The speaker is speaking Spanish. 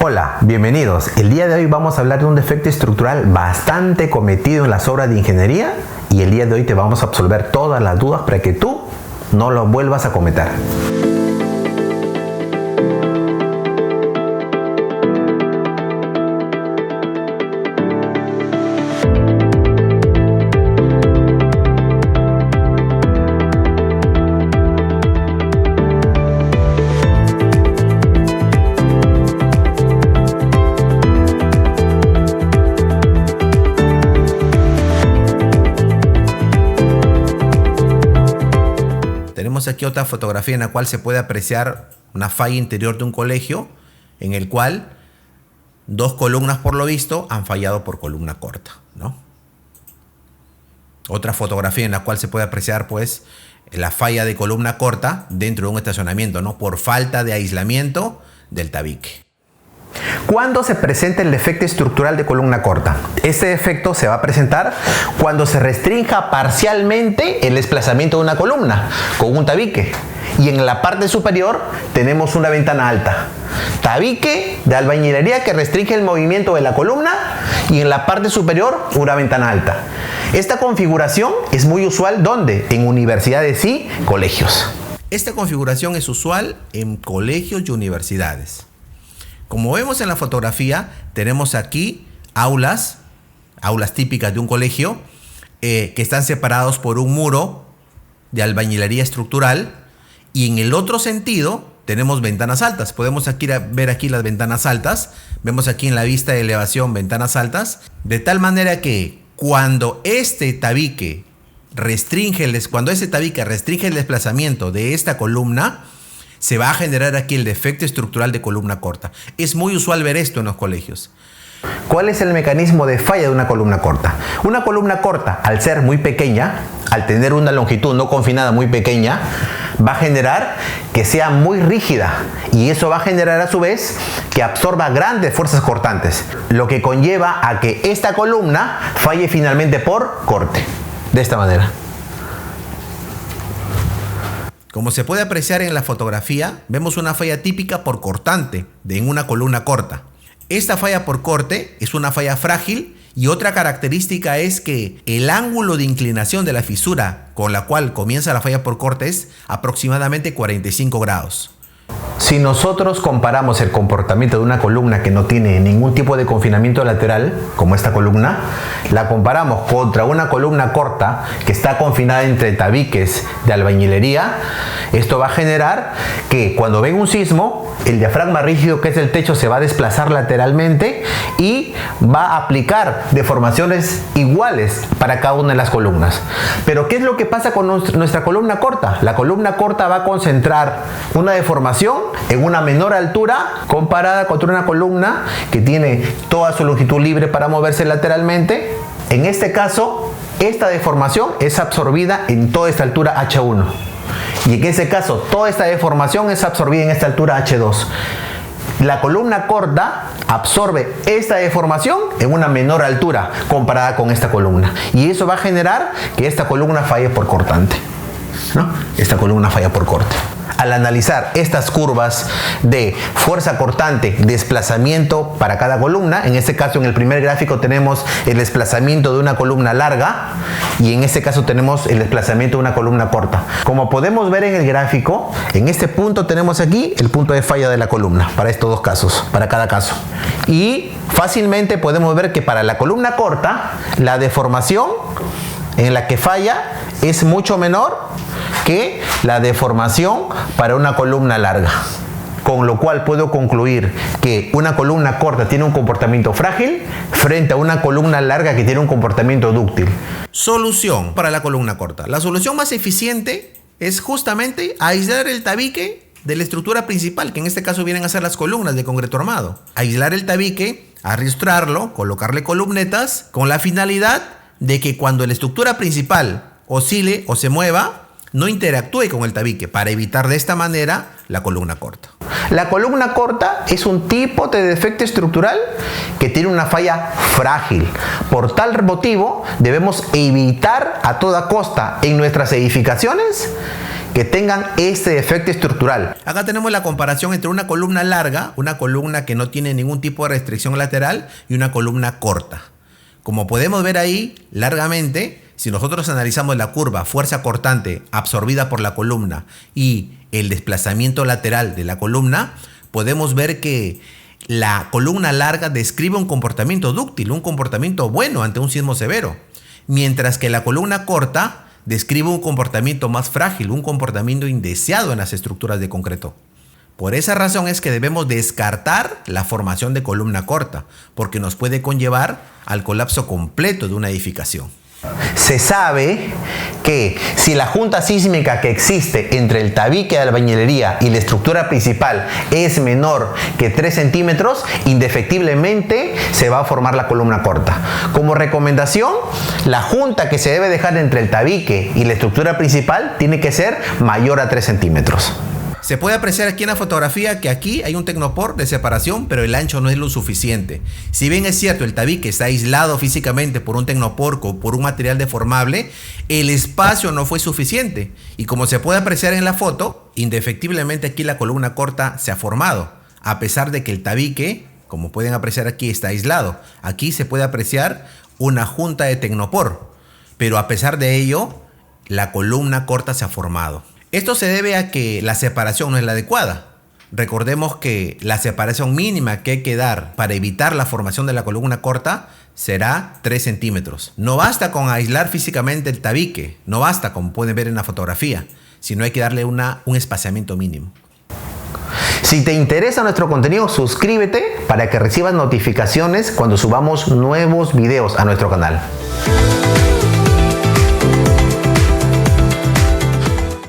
Hola, bienvenidos. El día de hoy vamos a hablar de un defecto estructural bastante cometido en las obras de ingeniería y el día de hoy te vamos a absolver todas las dudas para que tú no lo vuelvas a cometer. Tenemos aquí otra fotografía en la cual se puede apreciar una falla interior de un colegio en el cual dos columnas por lo visto han fallado por columna corta, ¿no? Otra fotografía en la cual se puede apreciar pues la falla de columna corta dentro de un estacionamiento, ¿no? Por falta de aislamiento del tabique. ¿Cuándo se presenta el defecto estructural de columna corta? Este defecto se va a presentar cuando se restrinja parcialmente el desplazamiento de una columna con un tabique y en la parte superior tenemos una ventana alta. Tabique de albañilería que restringe el movimiento de la columna y en la parte superior una ventana alta. Esta configuración es muy usual ¿dónde? En universidades y colegios. Esta configuración es usual en colegios y universidades. Como vemos en la fotografía, tenemos aquí aulas típicas de un colegio que están separados por un muro de albañilería estructural y en el otro sentido tenemos ventanas altas. Podemos ver aquí las ventanas altas, vemos aquí en la vista de elevación ventanas altas, de tal manera que cuando este tabique restringe el desplazamiento de esta columna, se va a generar aquí el defecto estructural de columna corta. Es muy usual ver esto en los colegios. ¿Cuál es el mecanismo de falla de una columna corta? Una columna corta, al ser muy pequeña, al tener una longitud no confinada muy pequeña, va a generar que sea muy rígida y eso va a generar a su vez que absorba grandes fuerzas cortantes, lo que conlleva a que esta columna falle finalmente por corte. De esta manera. Como se puede apreciar en la fotografía, vemos una falla típica por cortante en una columna corta. Esta falla por corte es una falla frágil y otra característica es que el ángulo de inclinación de la fisura con la cual comienza la falla por corte es aproximadamente 45 grados. Si nosotros comparamos el comportamiento de una columna que no tiene ningún tipo de confinamiento lateral, como esta columna, la comparamos contra una columna corta que está confinada entre tabiques de albañilería, esto va a generar que cuando venga un sismo, el diafragma rígido que es el techo se va a desplazar lateralmente y va a aplicar deformaciones iguales para cada una de las columnas. Pero ¿qué es lo que pasa con nuestra columna corta? La columna corta va a concentrar una deformación en una menor altura comparada contra una columna que tiene toda su longitud libre para moverse lateralmente. En este caso, esta deformación es absorbida en toda esta altura H1. Y en ese caso, toda esta deformación es absorbida en esta altura H2. La columna corta absorbe esta deformación en una menor altura comparada con esta columna. Y eso va a generar que esta columna falle por cortante, ¿no? Esta columna falla por corte. Al analizar estas curvas de fuerza cortante, desplazamiento para cada columna, en este caso en el primer gráfico tenemos el desplazamiento de una columna larga y en este caso tenemos el desplazamiento de una columna corta. Como podemos ver en el gráfico, en este punto tenemos aquí el punto de falla de la columna para estos dos casos, para cada caso. Y fácilmente podemos ver que para la columna corta, la deformación en la que falla es mucho menor que la deformación para una columna larga. Con lo cual puedo concluir que una columna corta tiene un comportamiento frágil frente a una columna larga que tiene un comportamiento dúctil. Solución para la columna corta. La solución más eficiente es justamente aislar el tabique de la estructura principal, que en este caso vienen a ser las columnas de concreto armado. Aislar el tabique, arrastrarlo, colocarle columnetas con la finalidad de que cuando la estructura principal oscile o se mueva, no interactúe con el tabique para evitar de esta manera la columna corta. La columna corta es un tipo de defecto estructural que tiene una falla frágil. Por tal motivo debemos evitar a toda costa en nuestras edificaciones que tengan este defecto estructural. Acá tenemos la comparación entre una columna larga, una columna que no tiene ningún tipo de restricción lateral, y una columna corta. Como podemos ver ahí, largamente, si nosotros analizamos la curva fuerza cortante absorbida por la columna y el desplazamiento lateral de la columna, podemos ver que la columna larga describe un comportamiento dúctil, un comportamiento bueno ante un sismo severo, mientras que la columna corta describe un comportamiento más frágil, un comportamiento indeseado en las estructuras de concreto. Por esa razón es que debemos descartar la formación de columna corta, porque nos puede conllevar al colapso completo de una edificación. Se sabe que si la junta sísmica que existe entre el tabique de albañilería y la estructura principal es menor que 3 centímetros, indefectiblemente se va a formar la columna corta. Como recomendación, la junta que se debe dejar entre el tabique y la estructura principal tiene que ser mayor a 3 centímetros. Se puede apreciar aquí en la fotografía que aquí hay un tecnopor de separación, pero el ancho no es lo suficiente. Si bien es cierto, el tabique está aislado físicamente por un tecnopor o por un material deformable, el espacio no fue suficiente. Y como se puede apreciar en la foto, indefectiblemente aquí la columna corta se ha formado, a pesar de que el tabique, como pueden apreciar aquí, está aislado. Aquí se puede apreciar una junta de tecnopor, pero a pesar de ello, la columna corta se ha formado. Esto se debe a que la separación no es la adecuada. Recordemos que la separación mínima que hay que dar para evitar la formación de la columna corta será 3 centímetros. No basta con aislar físicamente el tabique, no basta, como pueden ver en la fotografía, sino hay que darle un espaciamiento mínimo. Si te interesa nuestro contenido, suscríbete para que recibas notificaciones cuando subamos nuevos videos a nuestro canal.